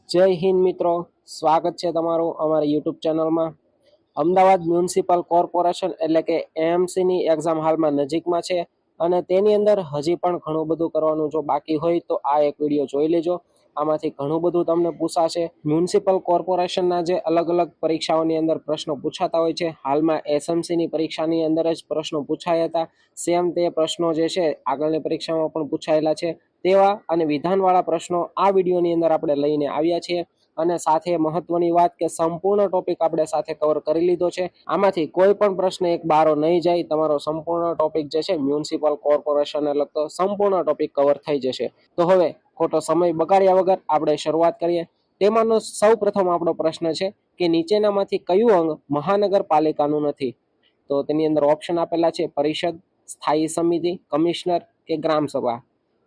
જય હિન્દ મિત્રો, સ્વાગત છે તમારું અમારી યુટ્યુબ ચેનલમાં. અમદાવાદ મ્યુનિસિપલ કોર્પોરેશન એટલે કે એએમસીની એક્ઝામ હાલમાં નજીકમાં છે અને તેની અંદર હજી પણ ઘણું બધું કરવાનું જો બાકી હોય તો આ એક વિડીયો જોઈ લેજો. આમાંથી ઘણું બધું તમને પૂછાશે. મ્યુનિસિપલ કોર્પોરેશનના જે અલગ અલગ પરીક્ષાઓની અંદર પ્રશ્નો પૂછાતા હોય છે, હાલમાં એસએમસીની પરીક્ષાની અંદર જ પ્રશ્નો પૂછાયા હતા. સેમ તે પ્રશ્નો જે છે આગળની પરીક્ષામાં પણ પૂછાયેલા છે. તેવા અને વિધાનવાળા પ્રશ્નો આ વિડીયોની અંદર આપણે લઈને આવ્યા છીએ. અને સાથે મહત્વની વાત કે સંપૂર્ણ ટોપિક આપણે સાથે કવર કરી લીધો છે. આમાંથી કોઈ પણ પ્રશ્ન એક બારો નહીં જાય. તમારો સંપૂર્ણ ટોપિક જે છે મ્યુનિસિપલ કોર્પોરેશનને લગતો સંપૂર્ણ ટોપિક કવર થઈ જશે. તો હવે ખોટો સમય બગાડ્યા વગર આપણે શરૂઆત કરીએ. તેમાંનો સૌ પ્રથમ આપણો પ્રશ્ન છે કે નીચેનામાંથી કયું અંગ મહાનગરપાલિકાનું નથી? તો તેની અંદર ઓપ્શન આપેલા છે પરિષદ, સ્થાયી સમિતિ, કમિશનર કે ગ્રામસભા.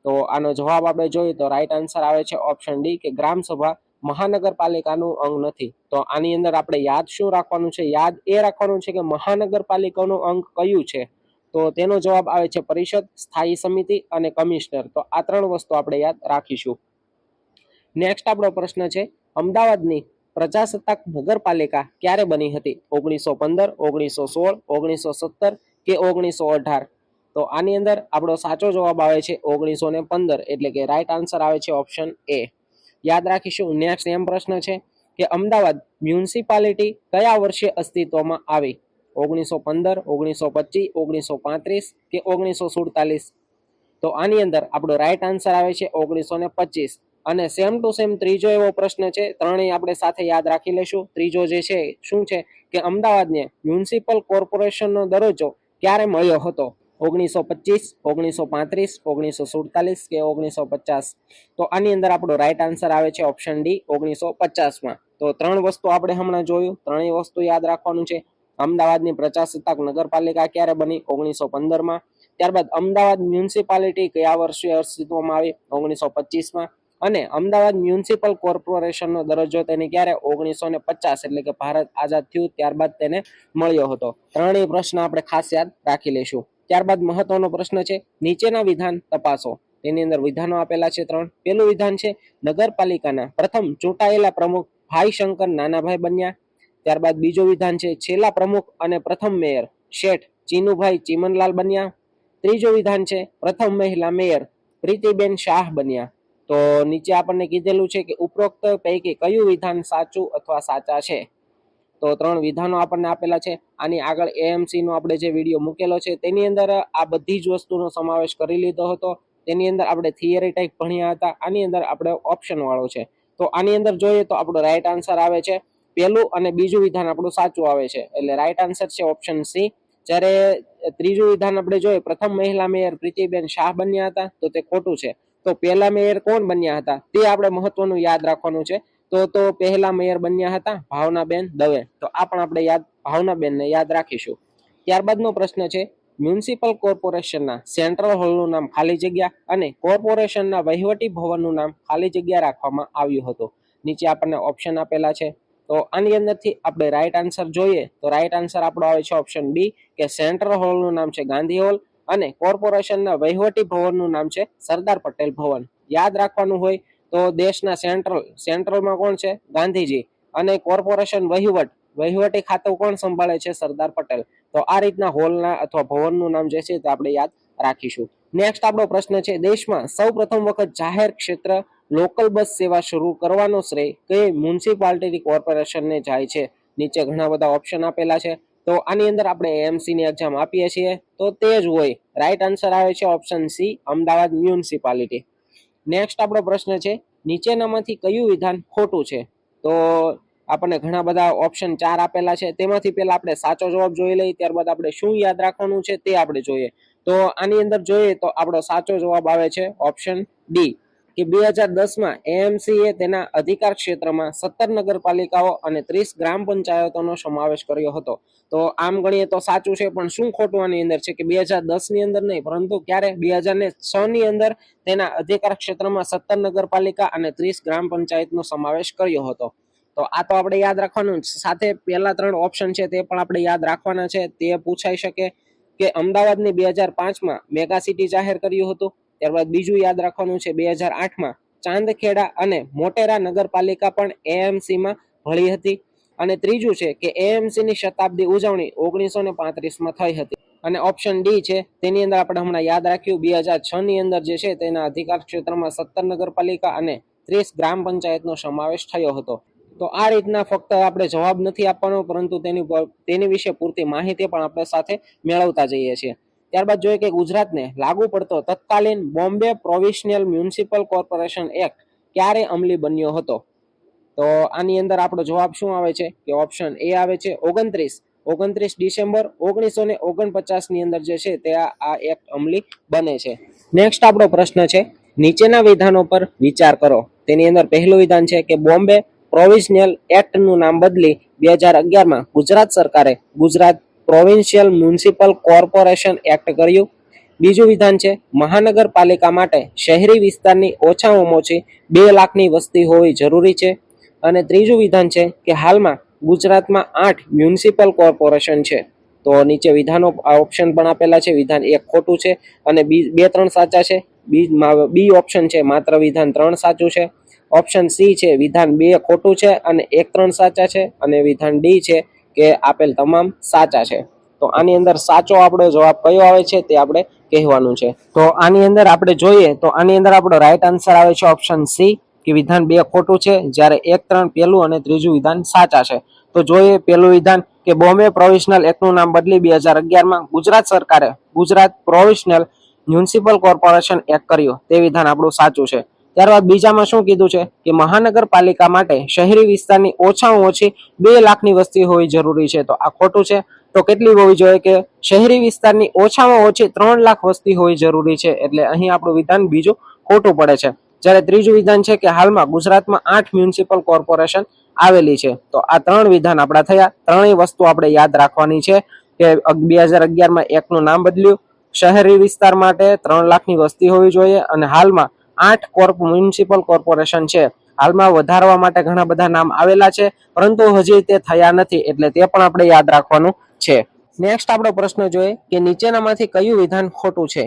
તો આનો જવાબ આપણે જોઈએ તો રાઈટ આન્સર આવે છે ઓપ્શન ડી કે ગ્રામસભા મહાનગરપાલિકાનું અંગ નથી. તો આની અંદર આપણે યાદ શું રાખવાનું છે? યાદ એ રાખવાનું છે કે મહાનગરપાલિકાનું અંગ કયું છે. તો તેનો જવાબ આવે છે પરિષદ, સ્થાયી સમિતિ અને કમિશનર. તો આ ત્રણ વસ્તુ આપણે યાદ રાખીશું. નેક્સ્ટ આપણો પ્રશ્ન છે અમદાવાદની પ્રજાસત્તાક નગરપાલિકા ક્યારે બની હતી? 1915, 1916, 1917 કે 1918? તો આની અંદર આપણો સાચો જવાબ આવે છે 1915, એટલે કે રાઈટ આન્સર આવે છે ઓપ્શન એ. યાદ રાખીશું. નેક્સ્ટ એમ પ્રશ્ન છે કે અમદાવાદ મ્યુનિસિપાલિટી કયા વર્ષે અસ્તિત્વમાં આવી? 1915, 1925, 1935 કે 1947? તો આની અંદર આપણો રાઈટ આન્સર આવે છે 1925. અને સેમ ટુ સેમ ત્રીજો એવો પ્રશ્ન છે, ત્રણેય આપણે સાથે યાદ રાખી લેશું. ત્રીજો જે છે શું છે કે અમદાવાદને મ્યુનિસિપલ કોર્પોરેશનનો દરજ્જો ક્યારે મળ્યો હતો? 1925, 1935, 1947 કે 1950? તો આની અંદર આપણો રાઈટ આન્સર આવે છે ઓપ્શન ડી 1950માં. તો ત્રણ વસ્તુ આપણે હમણાં જોયું, ત્રણેય વસ્તુ યાદ રાખવાનું છે. અમદાવાદની પ્રજાસત્તાક નગરપાલિકા ક્યારે બની? 1915માં. ત્યારબાદ અમદાવાદ મ્યુનિસિપાલિટી કયા વર્ષે અસ્તિત્વમાં આવી? 1925માં. અને અમદાવાદ મ્યુનિસિપલ કોર્પોરેશનનો દરજ્જો તેને ક્યારે? 1950, એટલે કે ભારત આઝાદ થયું ત્યારબાદ તેને મળ્યો હતો. ત્રણેય પ્રશ્ન આપણે ખાસ યાદ રાખી લઈશું. ત્યારબાદ મહત્વનો પ્રશ્ન છે નીચેના વિધાન તપાસો. તેની અંદર વિધાનો આપેલા છે ત્રણ. પેલું વિધાન છે નગરપાલિકાના પ્રથમ ચૂંટાયેલા પ્રમુખ ભાઈ શંકર નાનાભાઈ બન્યા. ત્યારબાદ બીજો વિધાન છે છેલ્લા પ્રમુખ અને પ્રથમ મેયર શેઠ ચીનુભાઈ ચીમનલાલ બન્યા. ત્રીજો વિધાન છે પ્રથમ મહિલા મેયર પ્રીતિબેન શાહ બન્યા. તો નીચે આપણને કીધેલું છે કે ઉપરોક્ત પૈકી કયું વિધાન સાચું અથવા સાચા છે? તો ત્રણ વિધાનો આપણને આપેલા છે. આની આગળ એએમસી નો આપણે જે વિડીયો મૂકેલો છે તેની અંદર આ બધી જ વસ્તુનો સમાવેશ કરી લીધો હતો. તેની અંદર આપણે થિયરી ટાઈપ ભણ્યા હતા. આની અંદર આપણે ઓપ્શન વાળો છે. તો આની અંદર જોઈએ તો આપણો રાઈટ આન્સર આવે છે પહેલું અને બીજું વિધાન આપણું સાચું આવે છે, એટલે રાઈટ આન્સર છે ઓપ્શન સી. જ્યારે ત્રીજું વિધાન આપણે જોઈએ પ્રથમ મહિલા મેયર પ્રીતિબેન શાહ બન્યા હતા, તો તે ખોટું છે. તો પહેલા મેયર કોણ બન્યા હતા તે આપણે મહત્વનું યાદ રાખવાનું છે. તો પહેલા મેયર બન્યા હતા ભાવનાબેન દવે. તો આ પણ આપણે ભાવનાબેનને યાદ રાખીશું. ત્યારબાદનો પ્રશ્ન છે મ્યુનિસિપલ કોર્પોરેશનના સેન્ટ્રલ હોલનું નામ ખાલી જગ્યા અને કોર્પોરેશનના વહીવટી ભવનનું નામ ખાલી જગ્યા રાખવામાં આવ્યું હતું. નીચે આપણને ઓપ્શન આપેલા છે. તો આની અંદરથી આપણે રાઈટ આન્સર જોઈએ તો રાઈટ આન્સર આપણો આવે છે ઓપ્શન બી કે સેન્ટ્રલ હોલનું નામ છે ગાંધી હોલ અને કોર્પોરેશનના વહીવટી ભવનનું નામ છે સરદાર પટેલ ભવન. યાદ રાખવાનું હોય તો દેશના સેન્ટ્રલમાં કોણ છે? ગાંધીજી. અને કોર્પોરેશન વહીવટી ખાતું કોણ સંભાળે છે? સરદાર પટેલ. તો આ રીતના હોલના અથવા ભવનનું નામ જે છે તે આપણે યાદ રાખીશું. નેક્સ્ટ આપણો પ્રશ્ન છે દેશમાં સૌ પ્રથમ વખત જાહેર ક્ષેત્ર લોકલ બસ સેવા શરૂ કરવાનો શ્રેય કઈ મ્યુનિસિપાલિટી કોર્પોરેશનને જાય છે? નીચે ઘણા બધા ઓપ્શન આપેલા છે. તો આની અંદર આપણે એએમસી ની એક્ઝામ આપીએ છીએ તો તે જ હોય. રાઈટ આન્સર આવે છે option C Ahmedabad municipality. Next આપણો પ્રશ્ન છે નીચેનામાંથી કયું વિધાન ખોટું છે? તો આપણને ઘણા બધા ઓપ્શન 4 આપેલા છે. તેમાંથી પહેલા આપણે સાચો જવાબ જોઈ લઈએ, ત્યારબાદ આપણે શું યાદ રાખવાનું છે તે આપણે જોઈએ. તો આની અંદર જોઈએ તો આપણો સાચો જવાબ આવે છે ઓપ્શન ડી કે 2010માં એએમસીએ તેના અધિકાર ક્ષેત્રમાં 17 નગરપાલિકાઓ અને 30 ગ્રામ પંચાયતોનો સમાવેશ કર્યો હતો. તો આમ ગણીએ તો સાચું છે, પણ શું ખોટું આની અંદર છે કે 2010 ની અંદર નહીં, પરંતુ ક્યારે? 2006 ની અંદર તેના અધિકાર ક્ષેત્રમાં 17 નગરપાલિકા અને 30 ગ્રામ પંચાયતનો સમાવેશ કર્યો હતો. તો આ તો આપણે યાદ રાખવાનું. સાથે પહેલા 3 ઓપ્શન છે તે પણ આપણે યાદ રાખવાના છે. તે પૂછાઈ શકે કે અમદાવાદની 2005માં મેગા સિટી જાહેર કર્યું હતું. ત્યારબાદ બીજું યાદ રાખવાનું છે 2008માં ચાંદખેડા અને મોટેરા નગરપાલિકા પણ એએમસીમાં ભળી હતી. અને ત્રીજું છે કે એએમસીની શતાબ્દી ઉજવણી 1935માં થઈ હતી. અને ઓપ્શન ડી છે તેની અંદર આપણે હમણાં યાદ રાખ્યું 2006 ની અંદર જે છે તેના અધિકાર ક્ષેત્રમાં 17 નગરપાલિકા અને 30 ગ્રામ પંચાયતનો સમાવેશ થયો હતો. તો આ રીતના ફક્ત આપણે જવાબ નથી આપવાનો, પરંતુ તેની વિશે પૂરતી માહિતી પણ આપણે સાથે મેળવતા જઈએ છીએ. ત્યારબાદ જોઈએ કે ગુજરાતને લાગુ પડતો તત્કાલીન Bombay provincial municipal corporation act ક્યારે અમલી બન્યો હતો? તો આની અંદર આપણો જવાબ શું આવે છે કે ઓપ્શન એ આવે છે 29 ડિસેમ્બર 1949 ની અંદર જે છે તે આ એક્ટ અમલી બને છે. નેક્સ્ટ આપણો પ્રશ્ન છે નીચેના વિધાનો પર વિચાર કરો. તેની અંદર પહેલું વિધાન છે કે બોમ્બે પ્રોવિન્શિયલ એક્ટનું નામ બદલી 2011માં ગુજરાત સરકારે Gujarat provincial municipal corporation act કર્યું. બીજું વિધાન છે મહાનગરપાલિકા માટે શહેરી વિસ્તારની ઓછામાં ઓછી 2 લાખની વસ્તી હોવી જરૂરી છે. અને ત્રીજું વિધાન છે કે હાલમાં ગુજરાતમાં 8 મ્યુનિસિપલ કોર્પોરેશન છે. તો નીચે વિધાનો ઓપ્શન પણ આપેલા છે. વિધાન 1 ખોટું છે અને 2-3 સાચા છે. બી ઓપ્શન છે માત્ર વિધાન 3 સાચું છે. ઓપ્શન સી છે વિધાન 2 ખોટું છે અને 1-3 સાચા છે. અને વિધાન ડી છે કે આપેલ તમામ સાચા છે. તો આની અંદર સાચો આપણો જવાબ કયો આવે છે તે આપણે કહેવાનું છે. તો આની અંદર આપણે જોઈએ તો આની અંદર આપણો રાઈટ આન્સર આવે છે ઓપ્શન સી કે વિધાન 2 ખોટું છે, જ્યારે 1-3 પહેલું અને ત્રીજું વિધાન સાચા છે. તો જોઈએ પહેલું વિધાન કે બોમ્બે પ્રોવિન્શિયલ એક્ટનું નામ બદલી 2011માં ગુજરાત સરકારે Gujarat provincial municipal corporation act કર્યું, તે વિધાન આપણું સાચું છે. ત્યારબાદ બીજામાં શું કીધું છે કે મહાનગરપાલિકા માટે શહેરી વિસ્તારની ઓછામાં ઓછી 2 લાખની વસ્તી હોવી જરૂરી છે, તો આ ખોટું છે. તો કેટલી હોવી જોઈએ કે શહેરી વિસ્તારની ઓછામાં ઓછી 3 લાખ વસ્તી હોવી જરૂરી છે, એટલે અહીં આપણું વિધાન બીજું ખોટું પડે છે. જ્યારે ત્રીજું વિધાન છે કે હાલમાં ગુજરાતમાં 8 મ્યુનિસિપલ કોર્પોરેશન આવેલી છે. તો આ 3 વિધાન આપણા થયા. ત્રણેય વસ્તુ આપણે યાદ રાખવાની છે કે 2011માં એકનું નામ બદલ્યું, શહેરી વિસ્તાર માટે 3 લાખની વસ્તી હોવી જોઈએ અને હાલમાં 8 મ્યુનિસિપલ કોર્પોરેશન છે. હાલમાં વધારવા માટે ઘણા બધા નામ આવેલા છે, પરંતુ હજી તે થયા નથી, એટલે તે પણ આપણે યાદ રાખવાનું છે. નેક્સ્ટ આપણો પ્રશ્ન જોઈએ કે નીચેનામાંથી કયું વિધાન ખોટું છે?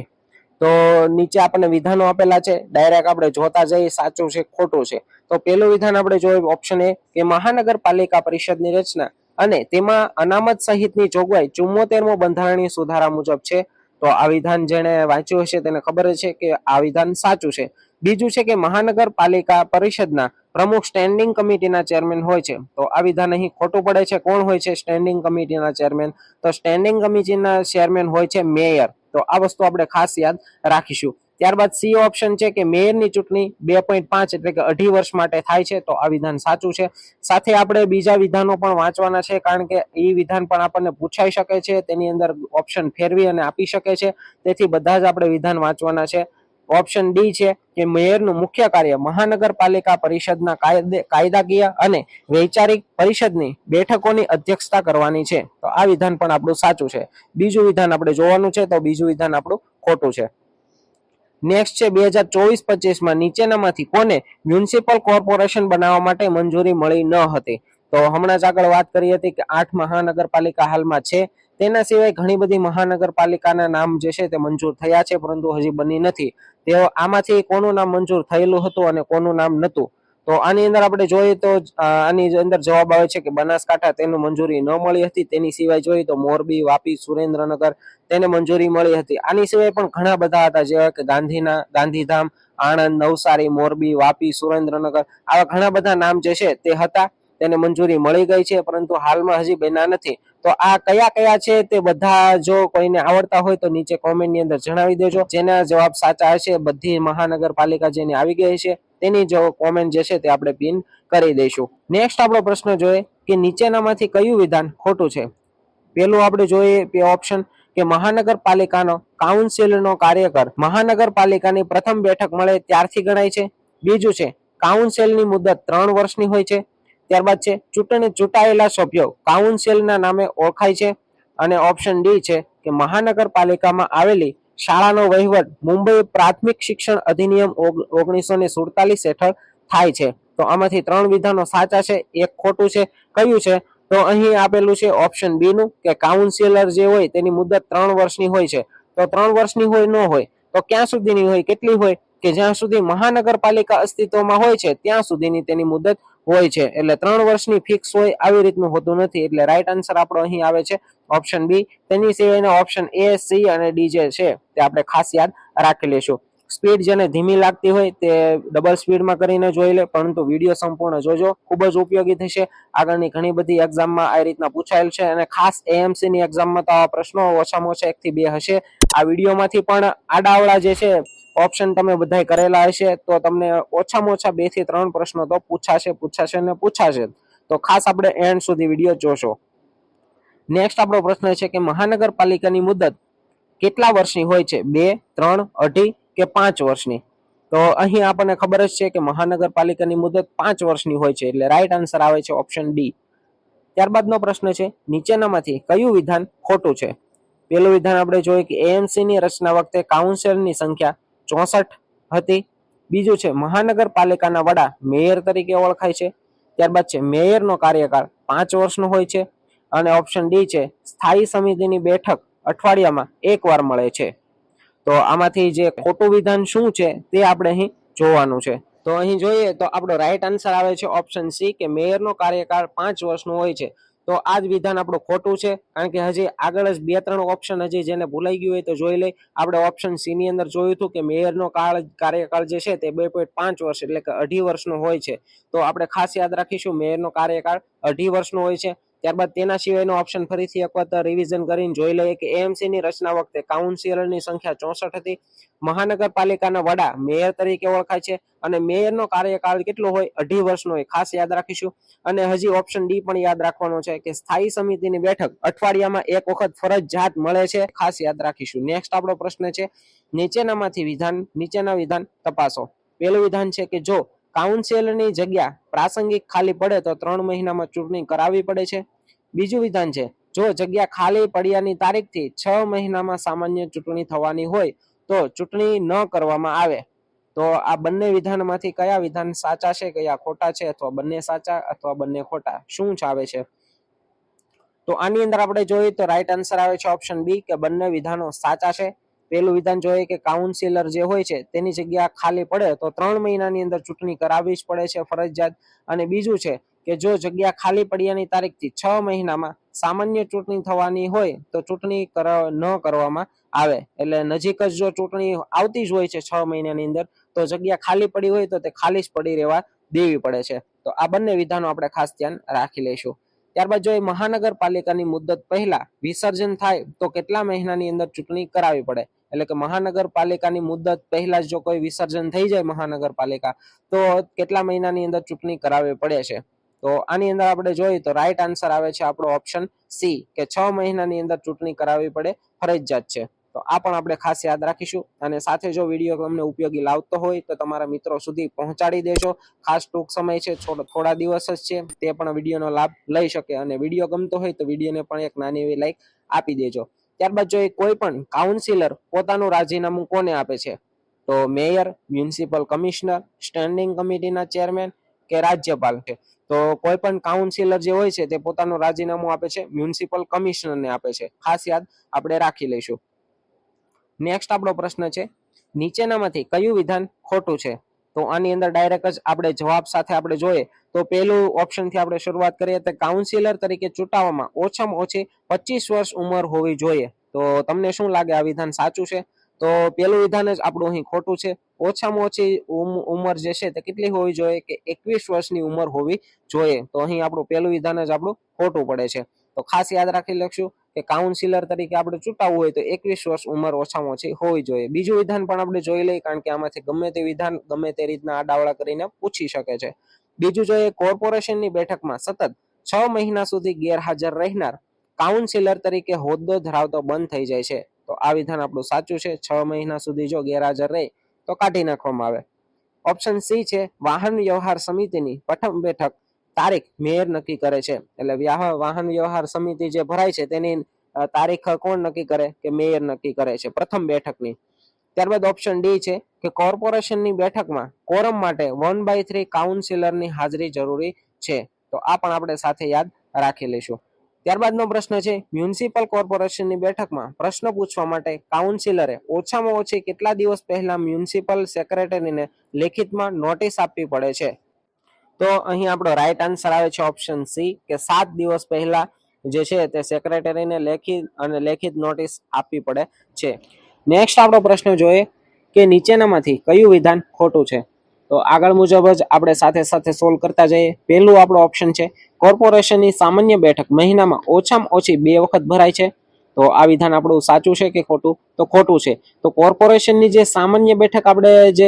તો નીચે આપણને વિધાનો આપેલા છે, ડાયરેક્ટ આપણે જોતા જઈએ સાચું છે ખોટું છે. તો પહેલું વિધાન આપણે જોઈએ ઓપ્શન એ કે મહાનગરપાલિકા પરિષદની રચના અને તેમાં અનામત સહિતની જોગવાઈ 74મો બંધારણીય સુધારા મુજબ છે. તો આ વિધાન જેને વાંચ્યું હશે તેને ખબર છે કે આ વિધાન સાચું છે. બીજું છે કે મહાનગરપાલિકા પરિષદના પ્રમુખ સ્ટેન્ડિંગ કમિટીના ચેરમેન હોય છે. તો આ વિધાન અહીં ખોટું પડે છે. કોણ હોય છે સ્ટેન્ડિંગ કમિટીના ચેરમેન? તો સ્ટેન્ડિંગ કમિટીના ચેરમેન હોય છે મેયર. તો આ વસ્તુ આપણે ખાસ યાદ રાખીશું. ત્યારબાદ સી ઓપ્શન છે કે મેયરની ચૂંટણી 2.5 એટલે કે 2.5 વર્ષ માટે થાય છે. તો આ વિધાન સાચું છે. સાથે આપણે બીજા વિધાનો પણ વાંચવાના છે, કારણ કે એ વિધાન પણ આપણને પૂછાઈ શકે છે, તેની અંદર ઓપ્શન ફેરવી અને આપી શકે છે. તેથી બધા જ આપણે વિધાન વાંચવાના છે. ઓપ્શન ડી છે કે મેયરનું મુખ્ય કાર્ય મહાનગરપાલિકા પરિષદના કાયદાકીય અને વૈચારિક પરિષદની બેઠકોની અધ્યક્ષતા કરવાની છે. તો આ વિધાન પણ આપણું સાચું છે. બીજું વિધાન આપણે જોવાનું છે, તો બીજું વિધાન આપણું ખોટું છે. નેક્સ્ટ છે 2024-25માં નીચેનામાંથી કોને મ્યુનિસિપલ કોર્પોરેશન બનાવવા માટે મંજૂરી મળી ન હતી? તો હમણાં જ આગળ વાત કરી હતી કે 8 મહાનગરપાલિકા હાલમાં છે. તેના સિવાય ઘણી બધી મહાનગરપાલિકાના નામ જે છે તે મંજૂર થયા છે, પરંતુ હજી બની નથી. તેઓ આમાંથી કોનું નામ મંજૂર થયેલું હતું અને કોનું નામ નહોતું? તો આની અંદર આપણે જોઈએ તો આની અંદર જવાબ આવે છે કે બનાસકાંઠા તેનું મંજૂરી ન મળી હતી. તેની સિવાય જોઈએ તો મોરબી, વાપી, સુરેન્દ્રનગર તેને મંજૂરી મળી હતી. આની સિવાય પણ ઘણા બધા હતા, જેવા કે ગાંધીધામ, આણંદ, નવસારી, મોરબી, વાપી, સુરેન્દ્રનગર, આવા ઘણા બધા નામ જે છે તે હતા, તેને મંજૂરી મળી ગઈ છે, પરંતુ હાલમાં હજી બન્યા નથી. તો આ કયા કયા છે તે બધા જો કોઈને આવડતા હોય તો નીચે કોમેન્ટની અંદર જણાવી દેજો. જેના જવાબ સાચા હશે, બધી મહાનગરપાલિકા જેની આવી ગઈ છે તેની જો કોમેન્ટ જે છે તે આપણે પિન કરી દઈશું. નેક્સ્ટ આપણો પ્રશ્ન જોઈએ કે નીચેનામાંથી કયું વિધાન ખોટું છે? પેલું આપણે જોઈએ ઓપ્શન કે મહાનગરપાલિકાનો કાઉન્સિલનો કાર્યકાળ મહાનગરપાલિકાની પ્રથમ બેઠક મળે ત્યારથી ગણાય છે. બીજું છે કાઉન્સિલની મુદત 3 વર્ષની હોય છે. ત્યારબાદ છે ચૂંટાયેલા સભ્યો કાઉન્સિલના નામે ઓળખાય છે. અને ઓપ્શન ડી છે કે મહાનગરપાલિકામાં આવેલી શાળાનો વહીવટ મુંબઈ પ્રાથમિક શિક્ષણ અધિનિયમ 1947 હેઠળ થાય છે. તો આમાંથી 3 વિધાનો સાચા છે, એક ખોટું છે. કયું છે? તો અહીં આપેલું છે ઓપ્શન બી નું કે કાઉન્સિલર જે હોય તેની મુદત 3 વર્ષની હોય છે. તો 3 વર્ષની હોય ન હોય તો ક્યાં સુધીની હોય, કેટલી હોય? કે જ્યાં સુધી મહાનગરપાલિકા અસ્તિત્વમાં હોય છે ત્યાં સુધીની તેની મુદત હોય છે. એટલે 3 વર્ષની ફિક્સ હોય આવી રીતનું હોતું નથી. એટલે રાઈટ આન્સર આપણો અહીં આવે છે ઓપ્શન બી. તેની સિવાયના ઓપ્શન એ, સી અને ડી જે છે તે આપણે ખાસ યાદ રાખી લેશું. સ્પીડ જેને ધીમી લાગતી હોય તે ડબલ સ્પીડમાં કરીને જોઈ લે, પરંતુ વિડીયો સંપૂર્ણ જોજો, ખૂબ જ ઉપયોગી થશે. આગળની ઘણી બધી એક્ઝામમાં આ રીતના પૂછાયેલ છે અને ખાસ એએમસી ની એક્ઝામમાં તો આવા પ્રશ્નો ઓછામાં ઓછા 1 થી 2 હશે. આ વિડીયોમાંથી પણ આડાવડા જે છે ઓપ્શન તમે બધાય કરેલા હશે તો તમને ઓછામાં ઓછા 2 થી 3 પ્રશ્નો તો પૂછાશે. તો ખાસ આપણે એન્ડ સુધી વિડીયો જોશો. નેક્સ્ટ આપણો પ્રશ્ન છે કે મહાનગરપાલિકાની મુદત કેટલા વર્ષની હોય છે? 2, 3, 2.5 કે 5 વર્ષની? તો અહીં આપણને ખબર જ છે કે મહાનગરપાલિકાની મુદત 5 વર્ષની હોય છે. એટલે રાઈટ આન્સર આવે છે ઓપ્શન ડી. ત્યારબાદનો પ્રશ્ન છે નીચેનામાંથી કયું વિધાન ખોટું છે? પહેલું વિધાન આપણે જોઈએ કે એએમસી ની રચના વખતે કાઉન્સિલરની સંખ્યા 64 હતી. બીજું છે મહાનગરપાલિકાના વડા મેયર તરીકે ઓળખાય છે. ત્યારબાદ છે મેયરનો કાર્યકાળ 5 વર્ષનો હોય છે. અને ઓપ્શન ડી છે સ્થાયી સમિતિની બેઠક અઠવાડિયામાં 1 વાર મળે છે. તો આમાંથી જે ખોટું વિધાન શું છે તે આપણે અહીં જોવાનું છે. તો અહીં જોઈએ તો આપણો રાઈટ આન્સર આવે છે ઓપ્શન સી કે મેયરનો કાર્યકાળ 5 વર્ષનો હોય છે. તો આ જ વિધાન આપણું ખોટું છે, કારણ કે હજી આગળ જ 2-3 ઓપ્શન હજી જેને ભૂલાઈ ગયું હોય તો જોઈ લઈ. આપણે ઓપ્શન સી ની અંદર જોયું હતું કે મેયરનો કાર્યકાળ જે છે તે 2.5 વર્ષ એટલે કે 2.5 વર્ષનો હોય છે. તો આપણે ખાસ યાદ રાખીશું મેયરનો કાર્યકાળ 2.5 વર્ષનો હોય છે. ત્યારબાદ તેના સિવાયનો ઓપ્શન ફરીથી એક વખત રિવિઝન કરીને જોઈ લઈએ કે એએમસી ની રચના વખતે કાઉન્સિલરની સંખ્યા 64 હતી. મહાનગરપાલિકાના વડા મેયર તરીકે ઓળખાય છે અને મેયરનો કાર્યકાળ કેટલો હોય? 2.5 વર્ષનો હોય. ખાસ યાદ રાખીશું. અને હજી ઓપ્શન ડી પણ યાદ રાખવાનો છે કે સ્થાયી સમિતિની બેઠક અઠવાડિયામાં 1 વખત ફરજિયાત મળે છે. ખાસ યાદ રાખીશું. નેક્સ્ટ આપણો પ્રશ્ન છે નીચેના વિધાન તપાસો. પહેલું વિધાન છે કે જો કાઉન્સિલરની જગ્યા પ્રાસંગિક ખાલી પડે તો 3 મહિનામાં ચૂંટણી કરાવવી પડે છે. બીજું વિધાન છે જો જગ્યા ખાલી પડ્યાની તારીખથી 6 મહિનામાં સામાન્ય ચૂંટણી થવાની હોય તો ચૂંટણી ન કરવામાં આવે. તો આ બંને વિધાનમાંથી કયા વિધાન સાચા છે, કયા ખોટા છે, અથવા બંને સાચા અથવા બંને ખોટા, શું આવે છે? તો આની અંદર આપણે જોઈએ તો રાઈટ આન્સર આવે છે ઓપ્શન બી કે બંને વિધાનો સાચા છે. પહેલું વિધાન જોઈએ કે કાઉન્સિલર જે હોય છે તેની જગ્યા ખાલી પડે તો 3 મહિનાની અંદર ચૂંટણી કરાવવી જ પડે છે ફરજિયાત. અને બીજું છે કે જો જગ્યા ખાલી પડ્યાની તારીખથી 6 મહિનામાં સામાન્ય ચૂંટણી થવાની હોય તો ચૂંટણી ન કરવામાં આવે. એટલે નજીક જ જો ચૂંટણી આવતી જ હોય છે 6 મહિનાની અંદર તો જગ્યા ખાલી પડી હોય તો તે ખાલી જ પડી રહેવા દેવી પડે છે. તો આ બંને વિધાનો આપણે ખાસ ધ્યાન રાખી લઈશું. ત્યારબાદ જો મહાનગરપાલિકાની મુદત પહેલા વિસર્જન થાય તો કેટલા મહિનાની અંદર ચૂંટણી કરાવવી પડે? એટલે કે મહાનગરપાલિકાની મુદત પહેલા જો કોઈ વિસર્જન થઈ જાય મહાનગરપાલિકા તો કેટલા મહિનાની અંદર ચૂંટણી કરાવવી પડે છે? તો આની અંદર આપણે જોઈએ તો રાઈટ આન્સર આવે છે આપણો ઓપ્શન સી કે 6 મહિનાની અંદર ચૂંટણી કરાવવી પડે, ફરજિયાત છે. તો આ પણ આપણે ખાસ યાદ રાખીશું. અને સાથે જો વિડીયો તમને ઉપયોગી લાગતો હોય તો તમારા મિત્રો સુધી પહોંચાડી દેજો. ખાસ ટૂંક સમય છે, થોડા દિવસ જ છે, તે પણ વિડીયોનો લાભ લઈ શકે. અને વિડીયો ગમતો હોય તો વિડીયોને પણ એક નાની એવી લાઈક આપી દેજો. ત્યારબાદ જો કોઈ પણ કાઉન્સિલર પોતાનું રાજીનામું કોને આપે છે? તો મેયર, મ્યુનિસિપલ કમિશનર, સ્ટેન્ડિંગ કમિટીના ચેરમેન કે રાજ્યપાલ છે? તો કોઈ પણ કાઉન્સિલર જે હોય છે તે પોતાનું રાજીનામું આપે છે મ્યુનિસિપલ કમિશનરને આપે છે. ખાસ યાદ આપણે રાખી લઈશું. નેક્સ્ટ આપણો પ્રશ્ન છે નીચેનામાંથી કયું વિધાન ખોટું છે? તો આની અંદર ડાયરેક્ટ જ આપણે જવાબ સાથે આપણે જોઈએ તો પહેલું ઓપ્શન થી આપણે શરૂઆત કરીએ તો કાઉન્સિલર તરીકે ચૂંટાવામાં ઓછામાં ઓછી 25 વર્ષ ઉંમર હોવી જોઈએ. તો તમને શું લાગે આ વિધાન સાચું છે? તો પહેલું વિધાન જ આપણું અહીં ખોટું છે. ઓછામાં ઓછી ઉંમર જે છે તે કેટલી હોવી જોઈએ કે 21 વર્ષની ઉંમર હોવી જોઈએ. તો અહીં આપણું પહેલું વિધાન જ આપણું ખોટું પડે છે. તો ખાસ યાદ રાખી લખશું કે કાઉન્સિલર તરીકે આપણે ચૂંટાવવું હોય તો 21 વર્ષ ઉંમર ઓછામાં ઓછી હોવી જોઈએ. બીજું વિધાન પણ આપણે જોઈ લઈએ, કારણ કે આમાંથી ગમે તે વિધાન ગમે તે રીતના આડાવડા કરીને પૂછી શકે છે. બીજું જોઈએ કોર્પોરેશનની બેઠકમાં સતત 6 મહિના સુધી ગેરહાજર રહેનાર કાઉન્સિલર તરીકે હોદ્દો ધરાવતો બંધ થઈ જાય છે. તો આ વિધાન આપણું સાચું છે. 6 મહિના સુધી જો ગેરહાજર રહે તો કાઢી નાખવામાં આવે. ઓપ્શન સી છે વાહન વ્યવહાર સમિતિની પ્રથમ બેઠક તારીખ મેયર નક્કી કરે છે. એટલે વાહન વ્યવહાર સમિતિ જે ભરાય છે તેની તારીખ કોણ નક્કી કરે? કે મેયર નક્કી કરે છે પ્રથમ બેઠકની. ત્યારબાદ ઓપ્શન ડી છે કે કોર્પોરેશનની બેઠકમાં કોરમ માટે 1/3 કાઉન્સિલરની હાજરી જરૂરી છે. તો આ પણ આપણે સાથે યાદ રાખી લઈશું. ત્યારબાદનો પ્રશ્ન છે, મ્યુનિસિપલ કોર્પોરેશનની બેઠકમાં પ્રશ્ન પૂછવા માટે કાઉન્સિલરે ઓછામાં ઓછી કેટલા દિવસ પહેલા મ્યુનિસિપલ સેક્રેટરીને લેખિતમાં નોટિસ આપવી પડે છે? તો અહીં આપણો રાઈટ આન્સર આવે છે ઓપ્શન સી કે 7 દિવસ પહેલા જે છે તે સેક્રેટરીને લેખિત નોટિસ આપવી પડે છે. નેક્સ્ટ આપણો પ્રશ્ન જોઈએ કે નીચેનામાંથી કયું વિધાન ખોટું છે? તો આગળ મુજબ જ આપણે સાથે સાથે સોલ્વ કરતા જઈએ. પહેલું આપણો ઓપ્શન છે, કોર્પોરેશનની સામાન્ય બેઠક મહિનામાં ઓછામાં ઓછી 2 વખત ભરાય છે. તો આ વિધાન આપણું સાચું છે કે ખોટું? તો ખોટું છે. તો કોર્પોરેશનની જે સામાન્ય બેઠક આપણે જે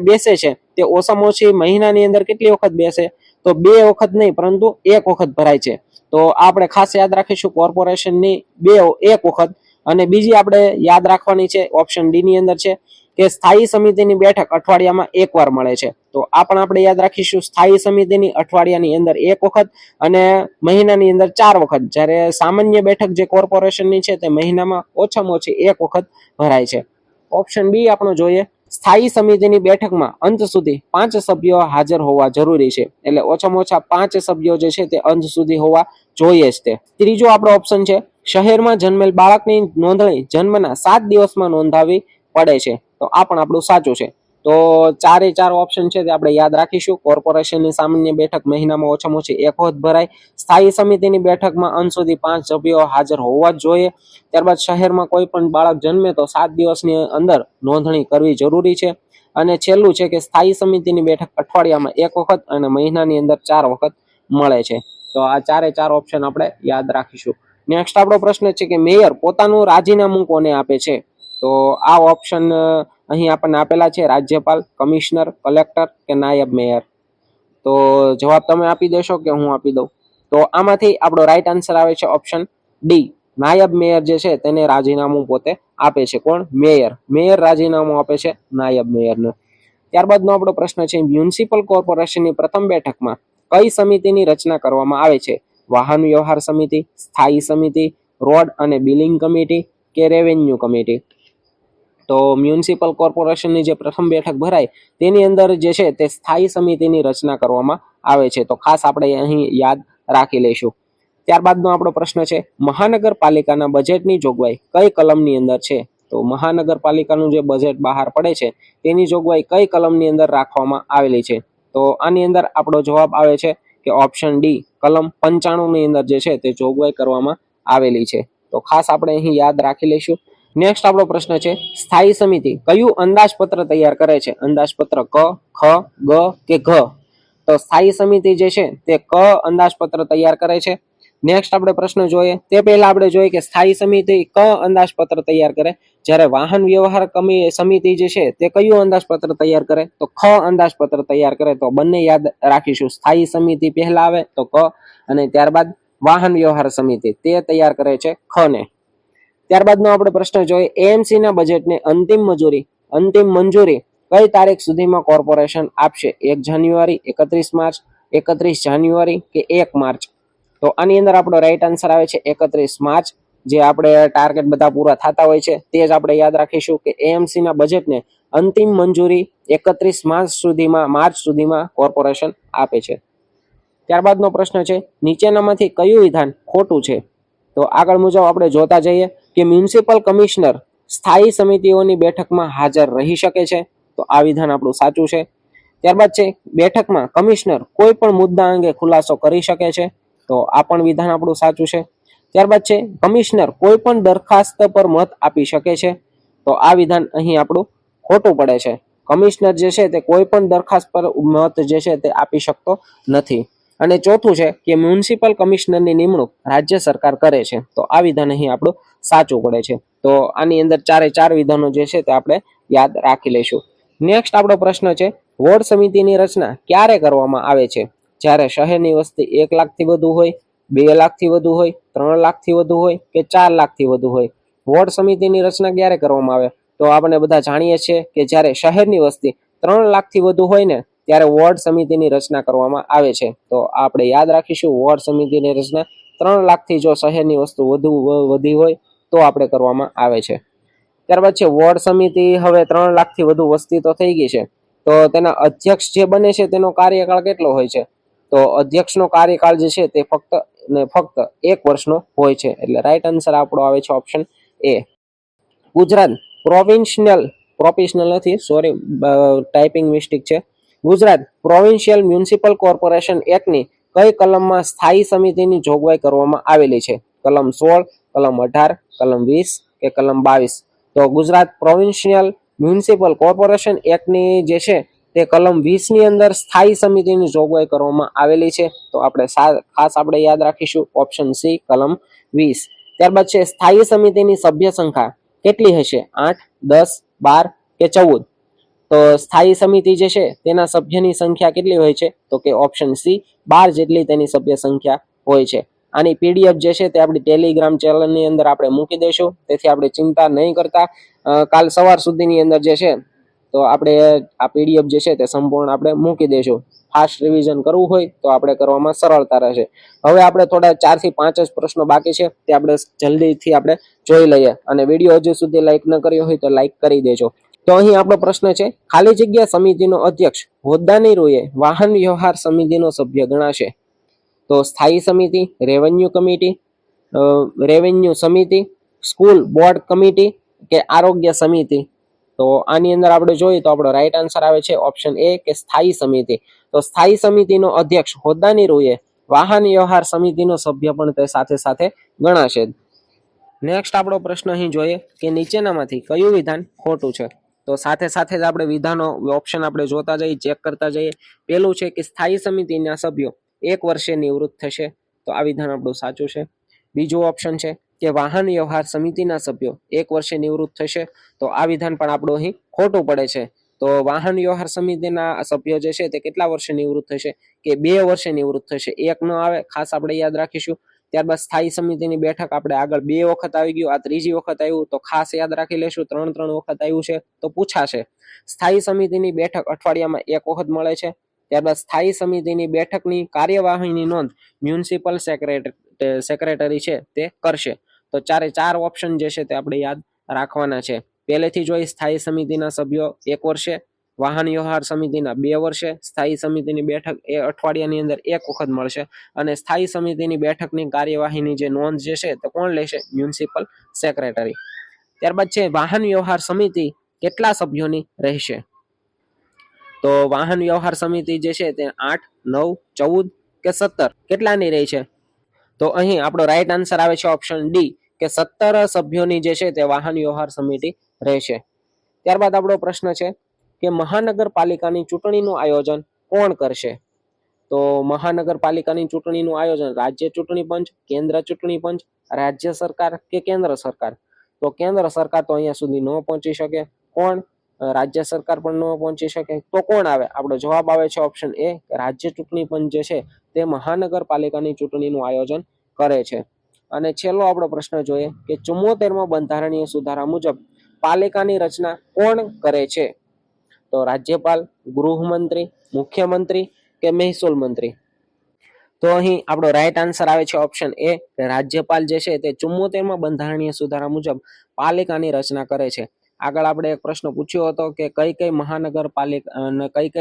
બેસે છે તે ઓછામાં ઓછી મહિનાની અંદર કેટલી વખત બેસે? તો 2 વખત નહીં પરંતુ 1 વખત ભરાય છે. તો આપણે ખાસ યાદ રાખીશું કોર્પોરેશનની 1 વખત. અને બીજી આપણે યાદ રાખવાની છે ઓપ્શન ડી ની અંદર છે કે સ્થાયી સમિતિની બેઠક અઠવાડિયામાં 1 વાર મળે છે. તો આ પણ આપણે યાદ રાખીશું, સ્થાયી સમિતિની અઠવાડિયાની અંદર 1 વખત અને મહિનાની અંદર 4 વખત. જ્યારે સામાન્ય બેઠક જે કોર્પોરેશનની છે તે મહિનામાં ઓછામાં ઓછી 1 વખત ભરાય છે. ઓપ્શન બી આપણો જોઈએ, સ્થાયી સમિતિની બેઠકમાં અંત સુધી 5 સભ્યો હાજર હોવા જરૂરી છે. એટલે ઓછામાં ઓછા 5 સભ્યો જે છે તે અંત સુધી હોવા જોઈએ જ તે. ત્રીજો આપણો ઓપ્શન છે, શહેરમાં જન્મેલ બાળકની નોંધણી જન્મના 7 દિવસમાં નોંધાવી પડે છે. તો આ પણ આપણું સાચું છે. તો 4 ઓપ્શન છે તે આપણે યાદ રાખીશું. કોર્પોરેશનની સામાન્ય બેઠક મહિનામાં ઓછામાં ઓછી 1 વખત ભરાય. સ્થાયી સમિતિની બેઠકમાં અંત સુધી 5 સભ્યો હાજર હોવા જ જોઈએ. ત્યારબાદ શહેરમાં કોઈ પણ બાળક જન્મે તો 7 દિવસની અંદર નોંધણી કરવી જરૂરી છે. અને છેલ્લું છે કે સ્થાયી સમિતિની બેઠક અઠવાડિયામાં 1 વખત અને મહિનાની અંદર 4 વખત મળે છે. તો આ 4 ઓપ્શન આપણે યાદ રાખીશું. નેક્સ્ટ આપણો પ્રશ્ન છે કે મેયર પોતાનું રાજીનામું કોને આપે છે? તો આ ઓપ્શન અહીં આપણને આપેલા છે, રાજ્યપાલ, કમિશનર, કલેક્ટર કે નાયબ મેયર. તો જવાબ તમે આપી દેશો કે હું આપી દઉં? તો આમાંથી આપણો રાઈટ આન્સર આવે છે ઓપ્શન ડી. નાયબ મેયર જે છે તેને રાજીનામું પોતે આપે છે. કોણ? મેયર. મેયર રાજીનામું આપે છે નાયબ મેયરને. ત્યારબાદનો આપણો પ્રશ્ન છે, મ્યુનિસિપલ કોર્પોરેશનની પ્રથમ બેઠકમાં કઈ સમિતિની રચના કરવામાં આવે છે? વાહન વ્યવહાર સમિતિ, સ્થાયી સમિતિ, રોડ અને બિલિંગ કમિટી કે રેવન્યુ કમિટી? તો મ્યુનિસિપલ કોર્પોરેશનની જે પ્રથમ બેઠક ભરાય તેની અંદર જે છે તે સ્થાયી સમિતિની રચના કરવામાં આવે છે. તો ખાસ આપણે અહીં યાદ રાખી લઈશું. ત્યારબાદનો આપણો પ્રશ્ન છે, મહાનગરપાલિકાના બજેટની જોગવાઈ કઈ કલમની અંદર છે? તો મહાનગરપાલિકાનું જે બજેટ બહાર પડે છે તેની જોગવાઈ કઈ કલમની અંદર રાખવામાં આવેલી છે? તો આની અંદર આપણો જવાબ આવે છે કે ઓપ્શન ડી, કલમ 95 ની અંદર જે છે તે જોગવાઈ કરવામાં આવેલી છે. તો ખાસ આપણે અહીં યાદ રાખી લઈશું. નેક્સ્ટ આપણો પ્રશ્ન છે, સ્થાયી સમિતિ કયું અંદાજપત્ર તૈયાર કરે છે? અંદાજપત્ર ક, ખ, ગ કે ઘ? તો સ્થાયી સમિતિ જે છે તે ક અંદાજપત્ર તૈયાર કરે છે. નેક્સ્ટ આપણે પ્રશ્ન જોઈએ તે પહેલા આપણે જોઈએ કે સ્થાયી સમિતિ ક અંદાજપત્ર તૈયાર કરે, જ્યારે વાહન વ્યવહાર સમિતિ જે છે તે કયું અંદાજપત્ર તૈયાર કરે? તો ખ અંદાજપત્ર તૈયાર કરે. તો બંને યાદ રાખીશું, સ્થાયી સમિતિ પહેલા આવે તો ક અને ત્યારબાદ વાહન વ્યવહાર સમિતિ તે તૈયાર કરે છે ખ ને. ત્યારબાદનો આપણે પ્રશ્ન જોઈએ, એએમસી ના બજેટને અંતિમ મંજૂરી કઈ તારીખ સુધીમાં કોર્પોરેશન આપશે? 1 જાન્યુઆરી, 31 માર્ચ, 31 જાન્યુઆરી કે 1 માર્ચ? તો આની અંદર આપણો રાઈટ આન્સર આવે છે 31 માર્ચ. જે આપણે ટાર્ગેટ બધા પૂરા થતા હોય છે તે જ આપણે યાદ રાખીશું કે એએમસી ના બજેટને અંતિમ મંજૂરી 31 માર્ચ સુધીમાં કોર્પોરેશન આપે છે. ત્યારબાદનો પ્રશ્ન છે, નીચેનામાંથી કયું વિધાન ખોટું છે? તો આગળ મુજબ આપણે જોતા જઈએ કે મ્યુનિસિપલ કમિશનર સ્થાયી સમિતિઓની બેઠકમાં હાજર રહી શકે છે. તો આ વિધાન આપણું સાચું છે. ત્યારબાદ છે, બેઠકમાં કમિશનર કોઈ પણ મુદ્દા અંગે ખુલાસો કરી શકે છે. તો આ પણ વિધાન આપણું સાચું છે. ત્યારબાદ છે, કમિશનર કોઈ પણ દરખાસ્ત પર મત આપી શકે છે. તો આ વિધાન અહીં આપણું ખોટું પડે છે. કમિશનર જે છે તે કોઈ પણ દરખાસ્ત પર મત જે છે તે આપી શકતો નથી. અને ચોથું છે કે મ્યુનિસિપલ કમિશનરની નિમણૂક રાજ્ય સરકાર કરે છે. તો આ વિધાન અહીં આપણું સાચું પડે છે. તો આની અંદર 4 વિધાનો જે છે તે આપણે યાદ રાખી લઈશું. નેક્સ્ટ આપણો પ્રશ્ન છે, વોર્ડ સમિતિની રચના ક્યારે કરવામાં આવે છે? જ્યારે શહેરની વસ્તી 1 લાખથી વધુ હોય, 2 લાખથી વધુ હોય, 3 લાખથી વધુ હોય કે 4 લાખથી વધુ હોય? વોર્ડ સમિતિની રચના ક્યારે કરવામાં આવે? તો આપણે બધા જાણીએ છીએ કે જ્યારે શહેરની વસ્તી 3 લાખથી વધુ હોય ને ત્યારે વોર્ડ સમિતિની રચના કરવામાં આવે છે. તો આપણે યાદ રાખીશું, વોર્ડ સમિતિની રચના 3 લાખથી જો શહેરની વસ્તી વધી હોય તો આપણે કરવામાં આવે છે. ત્યારબાદ છે, વોર્ડ સમિતિ હવે 3 લાખથી વધુ વસ્તી તો થઈ ગઈ છે, તો તેના અધ્યક્ષ જે બને છે તેનો કાર્યકાળ કેટલો હોય છે? તો અધ્યક્ષનો કાર્યકાળ જે છે તે ફક્ત ને ફક્ત 1 વર્ષનો હોય છે. એટલે રાઈટ આન્સર આપણો આવે છે ઓપ્શન એ. ગુજરાત પ્રોફેશનલ નથી, સોરી, ટાઈપિંગ મિસ્ટેક છે. ગુજરાત પ્રોવિન્શિયલ મ્યુનિસિપલ કોર્પોરેશન એક્ટની કઈ કલમમાં સ્થાયી સમિતિની જોગવાઈ કરવામાં આવેલી છે? કલમ 16, કલમ 18, કલમ 20 કે કલમ 22? તો ગુજરાત પ્રોવિન્શિયલ મ્યુનિસિપલ કોર્પોરેશન એક્ટની જે છે તે કલમ 20 ની અંદર સ્થાયી સમિતિની જોગવાઈ કરવામાં આવેલી છે. તો આપણે ખાસ આપણે યાદ રાખીશું ઓપ્શન સી, કલમ 20. ત્યારબાદ છે સ્થાયી સમિતિની સભ્ય સંખ્યા કેટલી હશે? 8, 10, 12 કે 14? તો સ્થાયી સમિતિ જે છે તેના સભ્યની સંખ્યા કેટલી હોય છે? તો કે ઓપ્શન સી, 12 જેટલી તેની સભ્ય સંખ્યા હોય છે. આની પીડીએફ જે છે તે આપણી ટેલિગ્રામ ચેનલની અંદર આપણે મૂકી દઈશું, તેથી આપણે ચિંતા નહીં કરતા. કાલ સવાર સુધીની અંદર જે છે તો આપણે આ પીડીએફ જે છે તે સંપૂર્ણ આપણે મૂકી દઈશું. ફાસ્ટ રિવિઝન કરવું હોય તો આપણે કરવામાં સરળતા રહેશે. હવે આપણે થોડા 4 થી 5 જ પ્રશ્નો બાકી છે, તે આપણે જલ્દીથી આપણે જોઈ લઈએ. અને વિડીયો હજુ સુધી લાઈક ન કર્યો હોય તો લાઈક કરી દેજો. તો અહીં આપણો પ્રશ્ન છે, ખાલી જગ્યા સમિતિનો અધ્યક્ષ હોદ્દાની રૂએ વાહન વ્યવહાર સમિતિનો સભ્ય ગણાશે? તો સ્થાયી સમિતિ, રેવન્યુ સમિતિ, સ્કૂલ બોર્ડ કમિટી કે આરોગ્ય સમિતિ? તો આની અંદર આપણે જોઈએ તો આપણો રાઈટ આન્સર આવે છે ઓપ્શન એ કે સ્થાયી સમિતિ. તો સ્થાયી સમિતિનો અધ્યક્ષ હોદ્દાની રૂએ વાહન વ્યવહાર સમિતિનો સભ્ય પણ તે સાથે સાથે ગણાશે. નેક્સ્ટ આપણો પ્રશ્ન અહીં જોઈએ કે નીચેનામાંથી કયું વિધાન ખોટું છે? તો સાથે સાથે જ આપણે વિધાનો ઓપ્શન આપણે જોતા જઈએ, ચેક કરતા જઈએ. પહેલું છે કે સ્થાયી સમિતિના સભ્યો 1 વર્ષે નિવૃત્ત થશે. તો આ વિધાન આપણું સાચું છે. બીજું ઓપ્શન છે કે વાહન વ્યવહાર સમિતિના સભ્યો 1 વર્ષે નિવૃત્ત થશે. તો આ વિધાન પણ આપણું અહીં ખોટું પડે છે. તો વાહન વ્યવહાર સમિતિના સભ્યો જે છે તે કેટલા વર્ષે નિવૃત્ત થશે? કે 2 વર્ષે નિવૃત્ત થશે. 1 ન આવે, ખાસ આપણે યાદ રાખીશું. ત્યારબાદ સ્થાયી સમિતિની બેઠક આપણે આગળ 2 વખત આવી ગયું, આ 3જી વખત આવ્યું, તો ખાસ યાદ રાખી લેશું. 3 વખત આવ્યું છે તો પૂછાશે. સ્થાયી સમિતિની બેઠક અઠવાડિયામાં 1 વખત મળે છે. ત્યારબાદ સ્થાયી સમિતિની બેઠકની કાર્યવાહીની નોંધ મ્યુનિસિપલ સેક્રેટરી છે તે કરશે. તો 4 ઓપ્શન જે છે તે આપણે યાદ રાખવાના છે. પહેલેથી જોઈ સ્થાયી સમિતિના સભ્યો 1 વર્ષે, વાહન વ્યવહાર સમિતિના 2 વર્ષે, સ્થાયી સમિતિની બેઠક એ અઠવાડિયાની અંદર 1 વખત મળશે, અને સ્થાયી સમિતિની બેઠકની કાર્યવાહીની જે નોંધ જે છે તે કોણ લેશે? Municipal secretary. ત્યારબાદ છે વાહન વ્યવહાર સમિતિ કેટલા સભ્યોની રહેશે? તો વાહન વ્યવહાર સમિતિ જે છે તે 8, 9, 14 કે 17 કેટલાની રહી છે? તો અહીં આપણો રાઈટ આન્સર આવે છે ઓપ્શન ડી કે 17 સભ્યોની જે છે તે વાહન વ્યવહાર સમિતિ રહેશે. ત્યારબાદ આપણો પ્રશ્ન છે કે મહાનગરપાલિકાની ચૂંટણીનું આયોજન કોણ કરશે? તો મહાનગરપાલિકાની ચૂંટણીનું આયોજન રાજ્ય ચૂંટણી પંચ, કેન્દ્ર ચૂંટણી પંચ, રાજ્ય સરકાર કે કેન્દ્ર સરકાર? તો કેન્દ્ર સરકાર તો અહીંયા સુધી ન પહોંચી શકે. કોણ? રાજ્ય સરકાર પણ ન પહોંચી શકે. તો કોણ આવે? આપણો જવાબ આવે છે ઓપ્શન એ, રાજ્ય ચૂંટણી પંચ જે છે તે મહાનગરપાલિકાની ચૂંટણીનું આયોજન કરે છે. અને છેલ્લો આપણો પ્રશ્ન જોઈએ કે 74માં બંધારણીય સુધારા મુજબ પાલિકાની રચના કોણ કરે છે? તો રાજ્યપાલ, ગૃહમંત્રી, મુખ્યમંત્રી કે મહેસૂલ મંત્રી? તો અહીં આપણો રાઈટ આન્સર આવે છે ઓપ્શન એ, રાજ્યપાલ જે છે તે 74માં બંધારણીય સુધારા મુજબ પાલિકાની રચના કરે છે. આગળ આપણે એક પ્રશ્ન પૂછ્યો હતો કે કઈ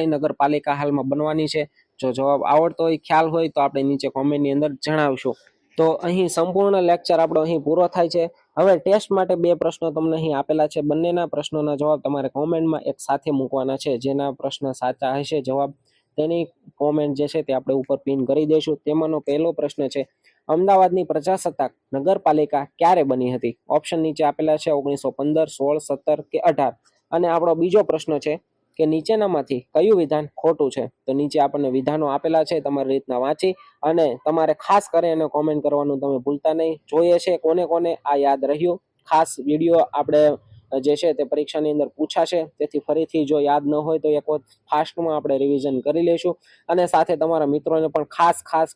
નગરપાલિકા હાલમાં બનવાની છે. જો જવાબ આવડતો હોય, ખ્યાલ હોય તો આપણે નીચે કોમેન્ટની અંદર જણાવશું. તો અહીં સંપૂર્ણ લેક્ચર આપણો અહીં પૂરો થાય છે. હવે ટેસ્ટ માટે 2 પ્રશ્નો તમને અહીં આપેલા છે. બંનેના પ્રશ્નોના જવાબ તમારે કોમેન્ટમાં એક સાથે મૂકવાના છે. જેના પ્રશ્ન સાચા હશે જવાબ, તેની કોમેન્ટ જે છે તે આપણે ઉપર પિન કરી દઈશું. તેમાંનો પહેલો પ્રશ્ન છે, અમદાવાદની પ્રજાસત્તાક નગરપાલિકા ક્યારે બની હતી? ઓપ્શન નીચે આપેલા છે, 1915, 16, 17 કે 18. અને આપણો બીજો પ્રશ્ન છે કે નીચેનામાંથી કયું વિધાન ખોટું છે? તો નીચે આપણને વિધાનો આપેલા છે, તમારી રીતના વાંચી અને તમારે ખાસ કરીને કોમેન્ટ કરવાનું તમે ભૂલતા નહીં. જોઈએ છે કોને કોને આ યાદ રહ્યું. ખાસ વિડીયો આપણે જે છે તે પરીક્ષાની અંદર પૂછાશે, તેથી ફરીથી જો યાદ ન હોય તો એક વખત ફાસ્ટમાં આપણે રિવિઝન કરી લઈશું. અને સાથે તમારા મિત્રોને પણ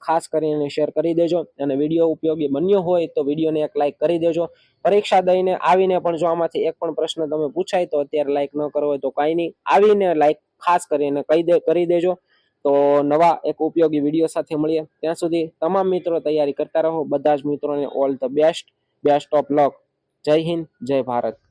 ખાસ કરીને શેર કરી દેજો. અને વિડીયો ઉપયોગી બન્યો હોય તો વિડીયોને એક લાઈક કરી દેજો. પરીક્ષા દઈને આવીને પણ જો આમાંથી એક પણ પ્રશ્ન તમે પૂછાય તો અત્યારે લાઈક ન કરો હોય તો કાંઈ નહીં, આવીને લાઈક ખાસ કરીને કરી દેજો. તો નવા એક ઉપયોગી વિડીયો સાથે મળીએ. ત્યાં સુધી તમામ મિત્રો તૈયારી કરતા રહો. બધા જ મિત્રોને all the best of luck. જય હિન્દ, જય ભારત.